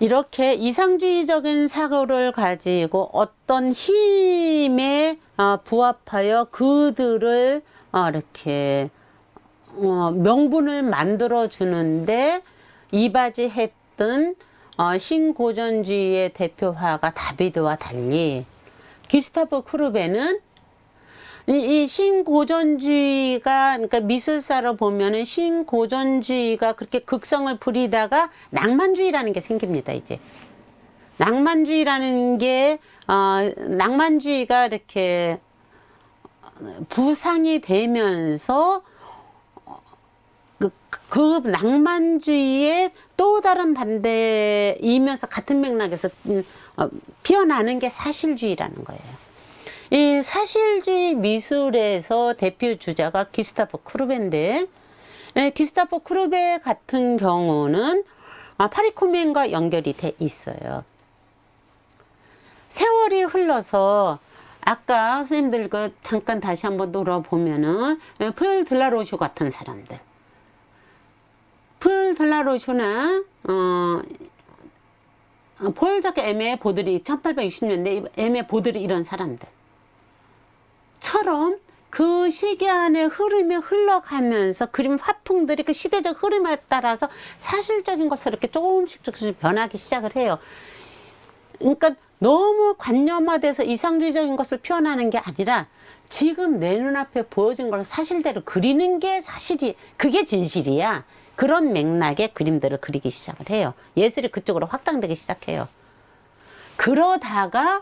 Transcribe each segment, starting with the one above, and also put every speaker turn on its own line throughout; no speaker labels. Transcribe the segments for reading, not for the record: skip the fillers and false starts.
이렇게 이상주의적인 사고를 가지고 어떤 힘에 부합하여 그들을 이렇게 명분을 만들어 주는데 이바지했던 신고전주의의 대표화가 다비드와 달리 기스타프 크루베는 이 신고전주의가, 그러니까 미술사로 보면은 신고전주의가 그렇게 극성을 부리다가 낭만주의라는 게 생깁니다, 이제. 낭만주의라는 게, 낭만주의가 이렇게 부상이 되면서 그 낭만주의의 또 다른 반대이면서 같은 맥락에서 피어나는 게 사실주의라는 거예요. 이 사실주의 미술에서 대표 주자가 기스타프 크루베인데, 기스타프 크루베 같은 경우는 파리코멘과 연결이 돼 있어요. 세월이 흘러서 아까 선생님들 그 잠깐 다시 한번 돌아보면은 폴 들라로슈 같은 사람들, 폴 들라로슈나 폴 자크 에메 보드리 1860년대 에메 보드리 이런 사람들 처럼 그 시기 안에 흐름이 흘러가면서 그림 화풍들이 그 시대적 흐름에 따라서 사실적인 것으로 이렇게 조금씩 변하기 시작을 해요. 그러니까 너무 관념화돼서 이상주의적인 것을 표현하는 게 아니라 지금 내 눈앞에 보여진 걸 사실대로 그리는 게 사실이, 그게 진실이야. 그런 맥락의 그림들을 그리기 시작을 해요. 예술이 그쪽으로 확장되기 시작해요. 그러다가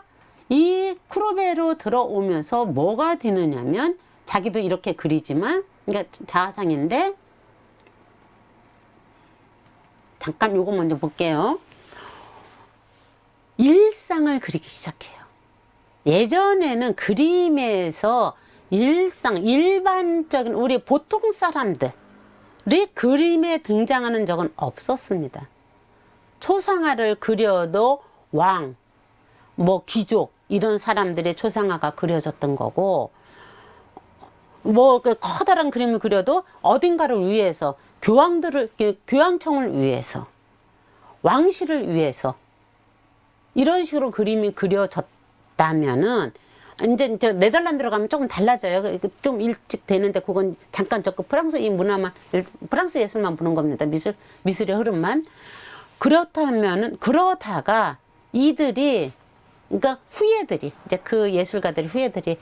이 크루베로 들어오면서 뭐가 되느냐면, 자기도 이렇게 그리지만, 그러니까 자화상인데, 잠깐 요거 먼저 볼게요. 일상을 그리기 시작해요. 예전에는 그림에서 일상, 일반적인 우리 보통 사람들이 그림에 등장하는 적은 없었습니다. 초상화를 그려도 왕, 뭐 귀족 이런 사람들의 초상화가 그려졌던 거고, 뭐 그 커다란 그림을 그려도 어딘가를 위해서, 교황청을 위해서, 왕실을 위해서 이런 식으로 그림이 그려졌다면은, 이제 저 네덜란드로 가면 조금 달라져요. 좀 일찍 되는데 그건 잠깐 저 프랑스 이 문화만, 프랑스 예술만 보는 겁니다. 미술의 흐름만. 그렇다면은, 그러다가 이들이, 그러니까 후예들이, 이제 그 예술가들이, 후예들이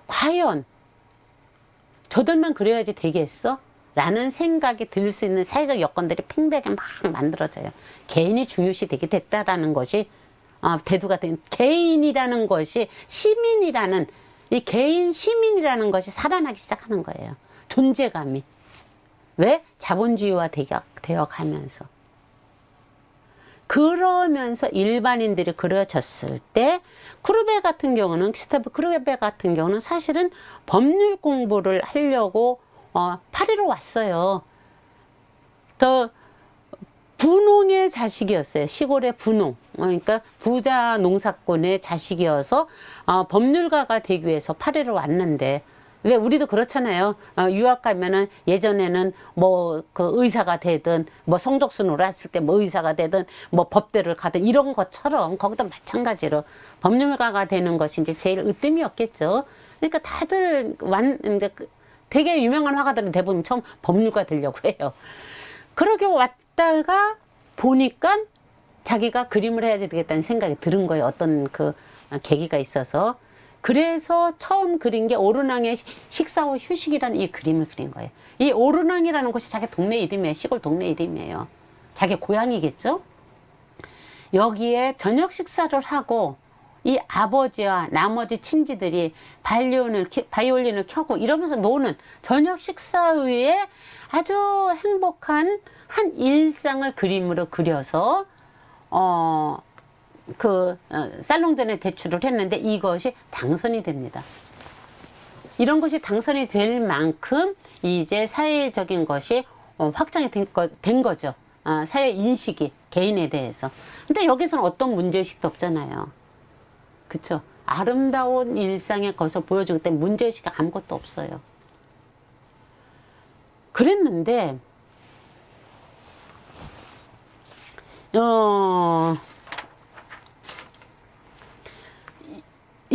과연 저들만 그려야지 되겠어? 라는 생각이 들 수 있는 사회적 여건들이 팽배하게 막 만들어져요. 개인이 중요시 되게 됐다라는 것이 대두가 된, 개인이라는 것이, 시민이라는, 이 개인 시민이라는 것이 살아나기 시작하는 거예요. 존재감이. 왜? 자본주의화 되어 가면서. 그러면서 일반인들이 그려졌을 때, 크루베 같은 경우는, 기스타프 크루베 같은 경우는 사실은 법률 공부를 하려고 파리로 왔어요. 그 분홍의 자식이었어요. 시골의 분홍. 그러니까 부자 농사꾼의 자식이어서 법률가가 되기 위해서 파리로 왔는데, 왜 우리도 그렇잖아요. 유학 가면은 예전에는 뭐 그 의사가 되든, 뭐 성적순으로 했을 때 뭐 의사가 되든, 뭐 법대를 가든 이런 것처럼 거기도 마찬가지로 법률가가 되는 것이 이제 제일 으뜸이었겠죠. 그러니까 다들 이제 되게 유명한 화가들은 대부분 처음 법률가 되려고 해요. 그렇게 왔다가 보니까 자기가 그림을 해야지 되겠다는 생각이 들은 거예요. 어떤 그 계기가 있어서. 그래서 처음 그린 게 오르낭의 식사 후 휴식이라는 이 그림을 그린 거예요. 이 오르낭이라는 곳이 자기 동네 이름이에요. 시골 동네 이름이에요. 자기 고향이겠죠. 여기에 저녁 식사를 하고 이 아버지와 나머지 친지들이 바이올린을 켜고 이러면서 노는 저녁 식사 후에 아주 행복한 한 일상을 그림으로 그려서 살롱전에 제출을 했는데 이것이 당선이 됩니다. 이런 것이 당선이 될 만큼 이제 사회적인 것이 확장이 된 거죠. 사회 인식이, 개인에 대해서. 근데 여기서는 어떤 문제의식도 없잖아요. 그쵸? 아름다운 일상의 것을 보여주기 때문에 문제의식이 아무것도 없어요. 그랬는데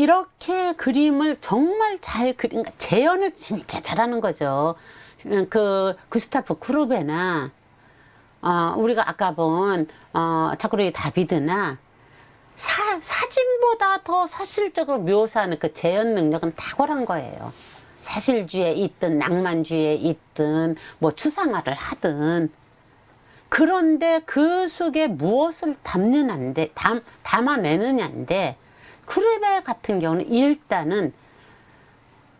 이렇게 그림을 정말 잘 그린, 재현을 진짜 잘하는 거죠. 그 구스타프 쿠르베나 우리가 아까 본 자크로이 다비드나 사진보다 더 사실적으로 묘사하는 그 재현 능력은 탁월한 거예요. 사실주의에 있든 낭만주의에 있든 뭐 추상화를 하든. 그런데 그 속에 무엇을 담아내느냐인데, 쿠르베 같은 경우는 일단은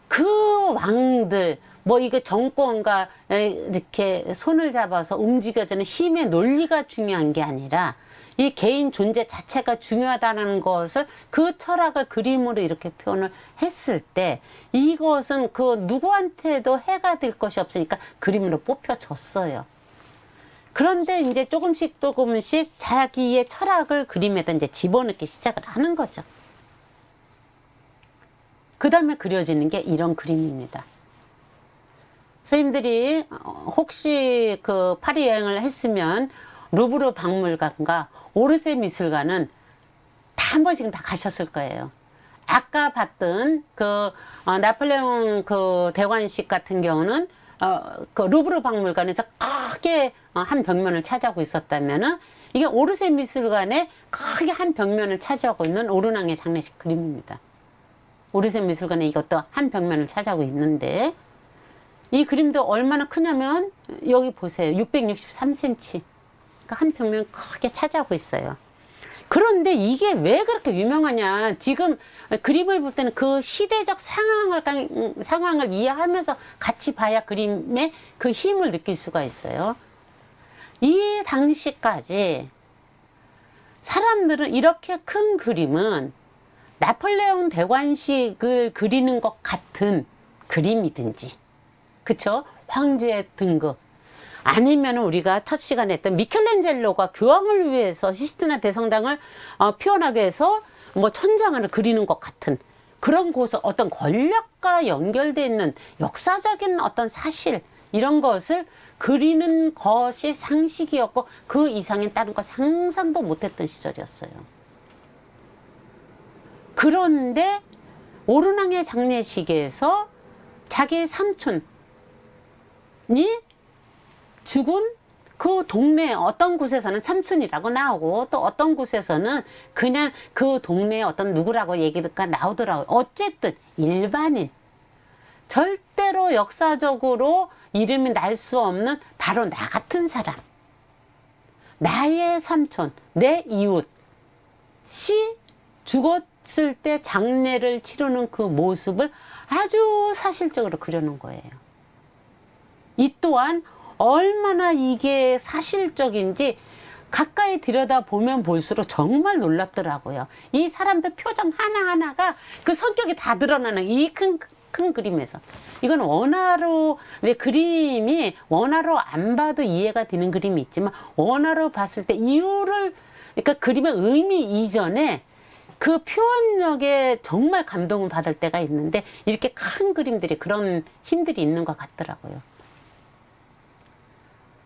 그 왕들, 뭐 이게 정권과 이렇게 손을 잡아서 움직여지는 힘의 논리가 중요한 게 아니라 이 개인 존재 자체가 중요하다는 것을, 그 철학을 그림으로 이렇게 표현을 했을 때 이것은 그 누구한테도 해가 될 것이 없으니까 그림으로 뽑혀졌어요. 그런데 이제 조금씩 자기의 철학을 그림에다 이제 집어넣기 시작을 하는 거죠. 그 다음에 그려지는 게 이런 그림입니다. 선생님들이 혹시 그 파리 여행을 했으면 루브르 박물관과 오르세 미술관은 다 한 번씩은 다 가셨을 거예요. 아까 봤던 그 나폴레옹 그 대관식 같은 경우는 그 루브르 박물관에서 크게 한 벽면을 차지하고 있었다면은, 이게 오르세 미술관에 크게 한 벽면을 차지하고 있는 오르낭의 장례식 그림입니다. 오르세 미술관에 이것도 한 벽면을 차지하고 있는데, 이 그림도 얼마나 크냐면 여기 보세요. 663cm. 그러니까 한 벽면 크게 차지하고 있어요. 그런데 이게 왜 그렇게 유명하냐. 지금 그림을 볼 때는 그 시대적 상황을 이해하면서 같이 봐야 그림의 그 힘을 느낄 수가 있어요. 이 당시까지 사람들은 이렇게 큰 그림은 나폴레옹 대관식을 그리는 것 같은 그림이든지, 그쵸? 황제의 등극, 아니면 우리가 첫 시간에 했던 미켈란젤로가 교황을 위해서 시스티나 대성당을 표현하기 위해서 뭐 천장을 그리는 것 같은 그런 곳을, 어떤 권력과 연결되어 있는 역사적인 어떤 사실, 이런 것을 그리는 것이 상식이었고 그 이상인 다른 거 상상도 못했던 시절이었어요. 그런데 오르낭의 장례식에서 자기 삼촌이 죽은 그 동네 어떤 곳에서는 삼촌이라고 나오고, 또 어떤 곳에서는 그냥 그 동네에 어떤 누구라고 얘기가 나오더라고요. 어쨌든 일반인, 절대로 역사적으로 이름이 날 수 없는 바로 나 같은 사람, 나의 삼촌, 내 이웃이 죽었을 때 장례를 치르는 그 모습을 아주 사실적으로 그려놓은 거예요. 이 또한 얼마나 이게 사실적인지 가까이 들여다보면 볼수록 정말 놀랍더라고요. 이 사람들 표정 하나하나가 그 성격이 다 드러나는 이 큰 그림에서. 이건 원화로, 왜 그림이 원화로 안 봐도 이해가 되는 그림이 있지만 원화로 봤을 때 이유를, 그러니까 그림의 의미 이전에 그 표현력에 정말 감동을 받을 때가 있는데, 이렇게 큰 그림들이 그런 힘들이 있는 것 같더라고요.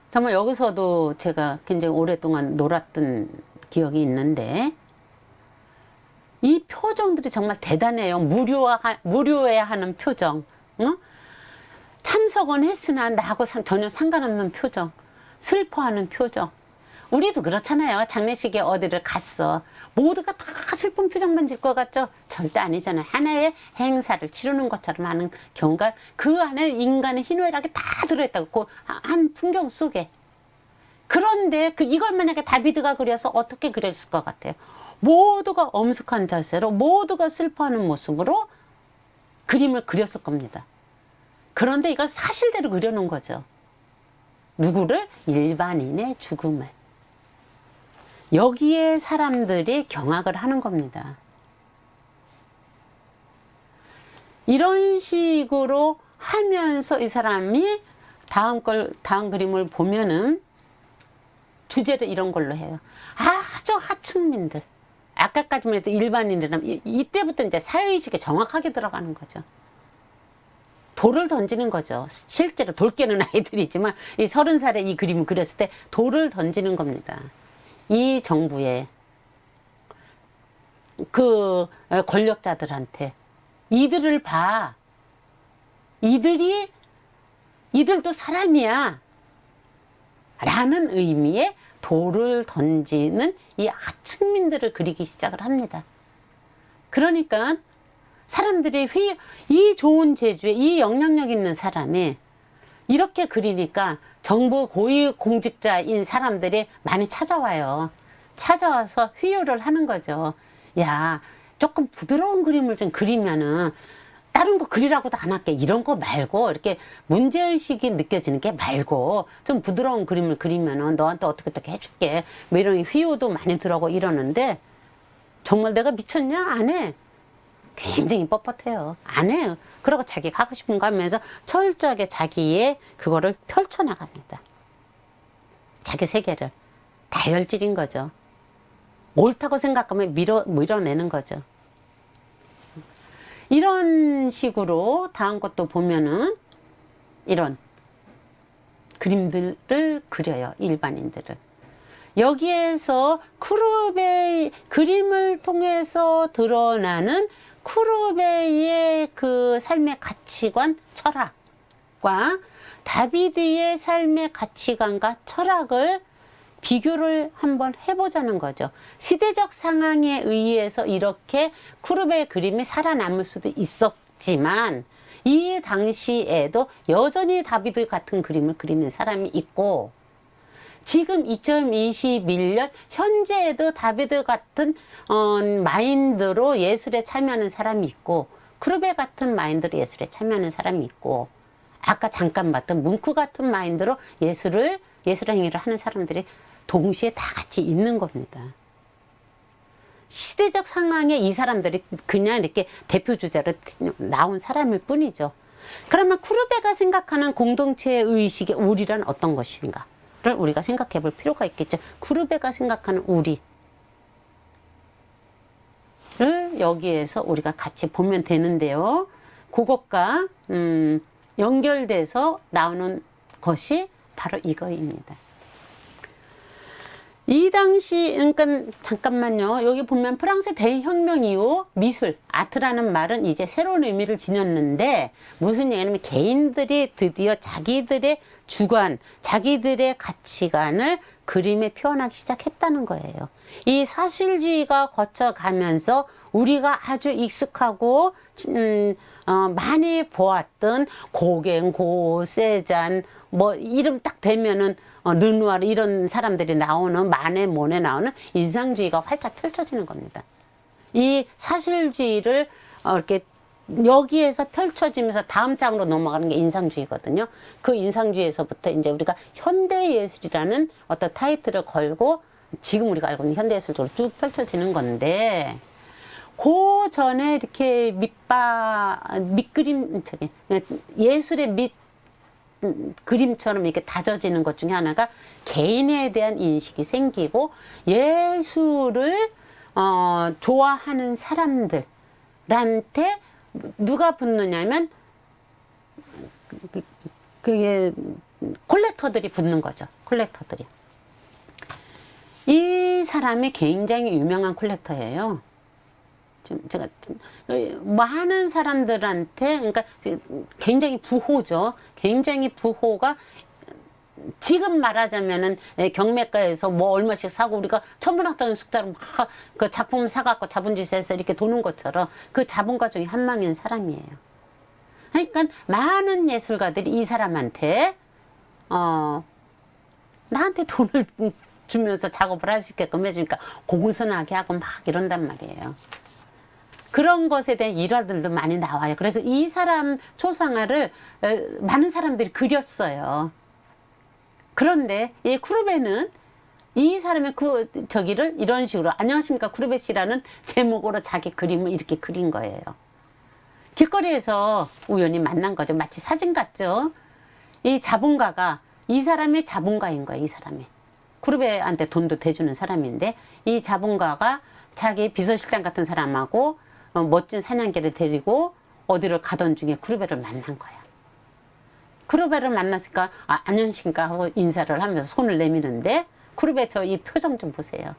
정말 여기서도 제가 굉장히 오랫동안 놀았던 기억이 있는데, 이 표정들이 정말 대단해요. 무료해하는 표정, 응? 참석은 했으나 나하고 전혀 상관없는 표정, 슬퍼하는 표정. 우리도 그렇잖아요. 장례식에 어디를 갔어, 모두가 다 슬픈 표정만 짓을 것 같죠? 절대 아니잖아요. 하나의 행사를 치르는 것처럼 하는 경우가, 그 안에 인간의 희노애락이 다 들어있다고, 그 한 풍경 속에. 그런데 이걸 만약에 다비드가 그려서 어떻게 그렸을 것 같아요? 모두가 엄숙한 자세로, 모두가 슬퍼하는 모습으로 그림을 그렸을 겁니다. 그런데 이걸 사실대로 그려놓은 거죠. 누구를? 일반인의 죽음을. 여기에 사람들이 경악을 하는 겁니다. 이런 식으로 하면서 이 사람이 다음 그림을 보면은 주제를 이런 걸로 해요. 아주 하층민들, 아까까지만 해도 일반인이라면 이때부터 이제 사회의식에 정확하게 들어가는 거죠. 돌을 던지는 거죠. 실제로 돌 깨는 아이들이지만 이 30살에 이 그림을 그렸을 때 돌을 던지는 겁니다. 이 정부에. 그 권력자들한테 이들을 봐. 이들도 사람이야. 라는 의미의 돌을 던지는 이 하층민들을 그리기 시작을 합니다. 그러니까 사람들이 이 좋은 재주에 이 영향력 있는 사람이 이렇게 그리니까 정부 고위공직자인 사람들이 많이 찾아와요. 찾아와서 휘유를 하는 거죠. 야, 조금 부드러운 그림을 좀 그리면은 다른 거 그리라고도 안 할게. 이런 거 말고 이렇게 문제의식이 느껴지는 게 말고 좀 부드러운 그림을 그리면은 너한테 어떻게 해줄게. 뭐 이런 휘유도 많이 들어오고 이러는데 정말 내가 미쳤냐? 안 해. 굉장히 뻣뻣해요. 안 해요. 그러고 자기가 하고 싶은 거 하면서 철저하게 자기의 그거를 펼쳐나갑니다. 자기 세계를. 다혈질인 거죠. 옳다고 생각하면 밀어내는 거죠. 이런 식으로 다음 것도 보면은 이런 그림들을 그려요. 일반인들은. 여기에서 쿠르베이 그림을 통해서 드러나는 쿠르베이의 그 삶의 가치관, 철학과 다비드의 삶의 가치관과 철학을 비교를 한번 해보자는 거죠. 시대적 상황에 의해서 이렇게 쿠르베의 그림이 살아남을 수도 있었지만 이 당시에도 여전히 다비드 같은 그림을 그리는 사람이 있고 지금 2021년 현재에도 다비드 같은 마인드로 예술에 참여하는 사람이 있고 쿠르베 같은 마인드로 예술에 참여하는 사람이 있고 아까 잠깐 봤던 뭉크 같은 마인드로 예술 행위를 하는 사람들이 동시에 다 같이 있는 겁니다. 시대적 상황에 이 사람들이 그냥 이렇게 대표 주자로 나온 사람일 뿐이죠. 그러면 쿠르베가 생각하는 공동체의 의식의 우리란 어떤 것인가를 우리가 생각해 볼 필요가 있겠죠. 쿠르베가 생각하는 우리를 여기에서 우리가 같이 보면 되는데요. 그것과 연결돼서 나오는 것이 바로 이거입니다. 이 당시, 그러니까 잠깐만요. 여기 보면 프랑스 대혁명 이후 미술, 아트라는 말은 이제 새로운 의미를 지녔는데 무슨 얘기냐면 개인들이 드디어 자기들의 주관, 자기들의 가치관을 그림에 표현하기 시작했다는 거예요. 이 사실주의가 거쳐가면서 우리가 아주 익숙하고 많이 보았던 고갱, 고, 세잔 뭐 이름 딱 대면은 르누아르 이런 사람들이 나오는 마네, 모네 나오는 인상주의가 활짝 펼쳐지는 겁니다. 이 사실주의를 이렇게 여기에서 펼쳐지면서 다음 장으로 넘어가는 게 인상주의거든요. 그 인상주의에서부터 이제 우리가 현대예술이라는 어떤 타이틀을 걸고 지금 우리가 알고 있는 현대예술적으로 쭉 펼쳐지는 건데 그 전에 이렇게 밑그림 예술의 그림처럼 이렇게 다져지는 것 중에 하나가 개인에 대한 인식이 생기고 예술을 좋아하는 사람들한테 누가 붙느냐면 그게 콜렉터들이 붙는 거죠. 콜렉터들이. 이 사람이 굉장히 유명한 콜렉터예요. 제가 많은 사람들한테 그러니까 굉장히 부호죠. 굉장히 부호가 지금 말하자면은 경매가에서 뭐 얼마씩 사고 우리가 천문학적인 숫자로 막 그 작품을 사갖고 자본주의에서 이렇게 도는 것처럼 그 자본가 중에 한 명인 사람이에요. 그러니까 많은 예술가들이 이 사람한테 나한테 돈을 주면서 작업을 할 수 있게끔 해주니까 공손하게 하고 막 이런단 말이에요. 그런 것에 대한 일화들도 많이 나와요. 그래서 이 사람 초상화를 많은 사람들이 그렸어요. 그런데 이 쿠르베는 이 사람의 저기를 이런 식으로 안녕하십니까 쿠르베 씨라는 제목으로 자기 그림을 이렇게 그린 거예요. 길거리에서 우연히 만난 거죠. 마치 사진 같죠. 이 자본가가 이 사람의 자본가인 거예요. 이 사람이 쿠르베한테 돈도 대주는 사람인데 이 자본가가 자기 비서실장 같은 사람하고 멋진 사냥개를 데리고 어디를 가던 중에 쿠르베를 만난 거야. 쿠르베를 만났으니까 안녕하십니까 하고 인사를 하면서 손을 내미는데 쿠르베 저 이 표정 좀 보세요.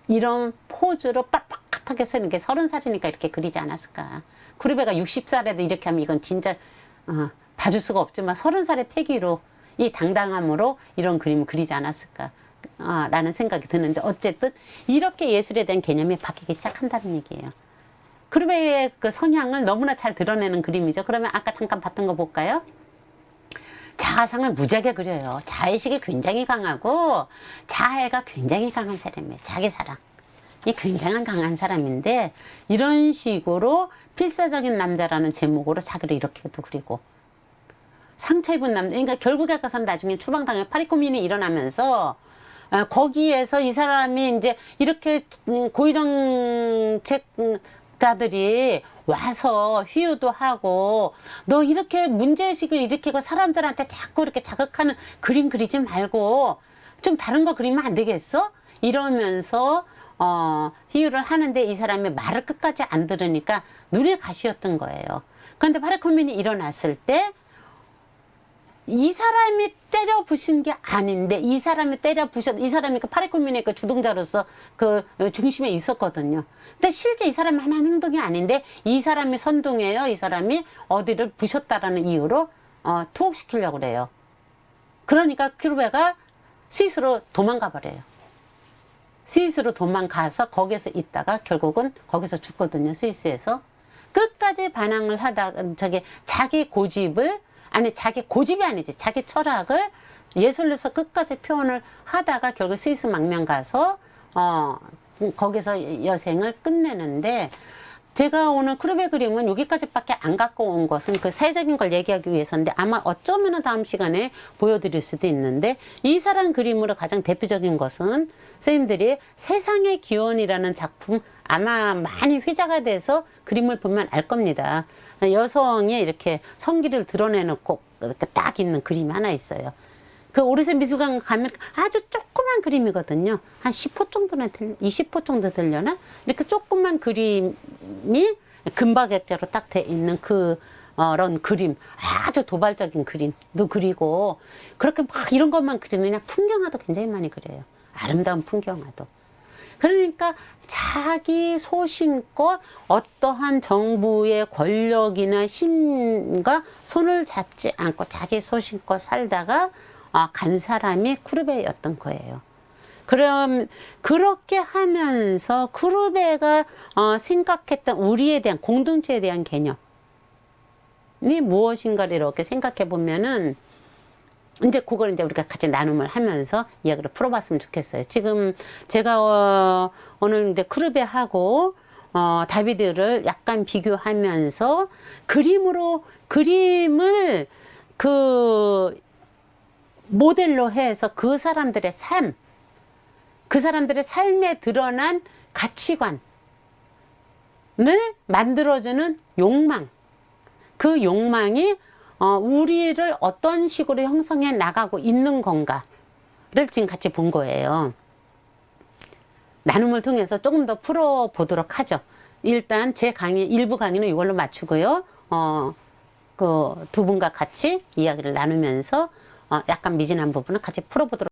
이런 포즈로 빡빡하게 서는 게 30살이니까 이렇게 그리지 않았을까. 쿠르베가 60살에도 이렇게 하면 이건 진짜 봐줄 수가 없지만 30살의 패기로 이 당당함으로 이런 그림을 그리지 않았을까 라는 생각이 드는데, 어쨌든 이렇게 예술에 대한 개념이 바뀌기 시작한다는 얘기예요. 쿠르베의 그 성향을 너무나 잘 드러내는 그림이죠. 그러면 아까 잠깐 봤던 거 볼까요? 자아상을 무지하게 그려요. 자의식이 굉장히 강하고 자애가 굉장히 강한 사람이에요. 자기 사랑이 굉장히 강한 사람인데, 이런 식으로 필사적인 남자라는 제목으로 자기를 이렇게도 그리고, 상처 입은 남자, 그러니까 결국에 가서는 나중에 추방당해 파리코민이 일어나면서 거기에서 이 사람이 이제 이렇게 고위정책자들이 와서 휴유도 하고, 너 이렇게 문제의식을 일으키고 사람들한테 자꾸 이렇게 자극하는 그림 그리지 말고 좀 다른 거 그리면 안 되겠어? 이러면서 휴유를 하는데, 이 사람의 말을 끝까지 안 들으니까 눈에 가시였던 거예요. 그런데 파리코민이 일어났을 때 이 사람이 때려 부신 게 아닌데, 이 사람이 때려 부셨, 이 사람이 그 파리코민의 그 주동자로서 그 중심에 있었거든요. 근데 실제 이 사람이 하는 행동이 아닌데, 이 사람이 선동해요. 이 사람이 어디를 부셨다라는 이유로 투옥시키려고 그래요. 그러니까 쿠르베가 스위스로 도망가 버려요. 스위스로 도망가서 거기서 있다가 결국은 거기서 죽거든요. 스위스에서. 끝까지 반항을 하다가 자기 고집을, 아니 자기 고집이 아니지, 자기 철학을 예술로서 끝까지 표현을 하다가 결국 스위스 망명 가서 거기서 여생을 끝내는데, 제가 오늘 쿠르베 그림은 여기까지밖에 안 갖고 온 것은 그 세적인 걸 얘기하기 위해서인데, 아마 어쩌면 다음 시간에 보여드릴 수도 있는데, 이 사람 그림으로 가장 대표적인 것은 선생님들이 세상의 기원이라는 작품, 아마 많이 회자가 돼서 그림을 보면 알 겁니다. 여성이 이렇게 성기를 드러내놓고 이렇게 딱 있는 그림이 하나 있어요. 그 오르세 미술관 가면 아주 조그만 그림이거든요. 한 10호 정도는 20호 정도 되려나? 이렇게 조그만 그림이 금박액자로 딱 돼 있는 그런 그림, 아주 도발적인 그림도 그리고, 그렇게 막 이런 것만 그리느냐, 풍경화도 굉장히 많이 그려요. 아름다운 풍경화도. 그러니까 자기 소신껏 어떠한 정부의 권력이나 힘과 손을 잡지 않고 자기 소신껏 살다가 간 사람이 쿠르베였던 거예요. 그럼 그렇게 하면서 쿠르베가 생각했던 우리에 대한, 공동체에 대한 개념이 무엇인가를 이렇게 생각해 보면은, 이제 그걸 이제 우리가 같이 나눔을 하면서 이야기를 풀어봤으면 좋겠어요. 지금 제가 오늘 이제 쿠르베하고 다비드를 약간 비교하면서 그림을 그 모델로 해서 그 사람들의 삶에 드러난 가치관을 만들어주는 욕망, 그 욕망이 우리를 어떤 식으로 형성해 나가고 있는 건가를 지금 같이 본 거예요. 나눔을 통해서 조금 더 풀어보도록 하죠. 일단 제 강의, 일부 강의는 이걸로 마치고요. 그 두 분과 같이 이야기를 나누면서 약간 미진한 부분을 같이 풀어보도록